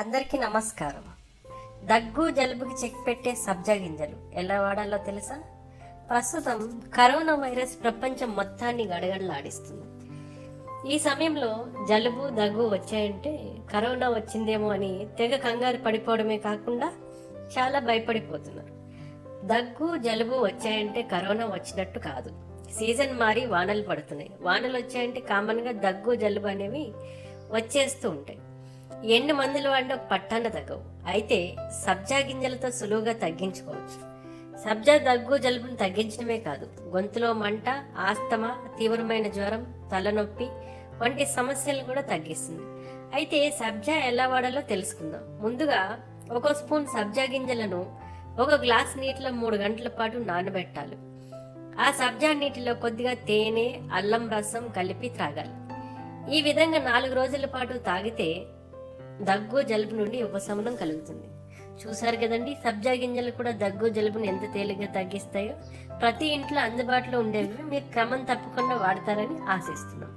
అందరికీ నమస్కారం. దగ్గు జలుబుకి చెక్ పెట్టే సబ్జా గింజలు ఎలా వాడాలో తెలుసా? ప్రస్తుతం కరోనా వైరస్ ప్రపంచం మొత్తాన్ని గడగడలాడిస్తుంది. ఈ సమయంలో జలుబు దగ్గు వచ్చాయంటే కరోనా వచ్చిందేమో అని తెగ కంగారు పడిపోవడమే కాకుండా చాలా భయపడిపోతున్నారు. దగ్గు జలుబు వచ్చాయంటే కరోనా వచ్చినట్టు కాదు. సీజన్ మారి వానలు పడుతున్నాయి. వానలు వచ్చాయంటే కామన్గా దగ్గు జలుబు అనేవి వచ్చేస్తూ ఉంటాయి. ఎన్ని మందులు వాడినా పట్టాన తగ్గవు. అయితే సబ్జా గింజలతో సులువుగా తగ్గించుకోవచ్చు. సబ్జా దగ్గు జలుబును తగ్గించడమే కాదు, గొంతులో మంట, ఆస్తమా, తీవ్రమైన జ్వరం, తలనొప్పి వంటి సమస్యలను కూడా తగ్గిస్తుంది. అయితే సబ్జా ఎలా వాడాలో తెలుసుకుందాం. ముందుగా 1 స్పూన్ సబ్జా గింజలను 1 గ్లాస్ నీటిలో 3 గంటల పాటు నానబెట్టాలి. ఆ సబ్జా నీటిలో కొద్దిగా తేనె, అల్లం రసం కలిపి త్రాగాలి. ఈ విధంగా 4 రోజుల పాటు తాగితే దగ్గు జలుబు నుండి ఉపశమనం కలుగుతుంది. చూసారు కదండి, సబ్జా గింజలు కూడా దగ్గు జలుబును ఎంత తేలిగ్గా తగ్గిస్తాయో. ప్రతి ఇంట్లో అందుబాటులో ఉండేవి మీరు క్రమం తప్పకుండా వాడతారని ఆశిస్తున్నాం.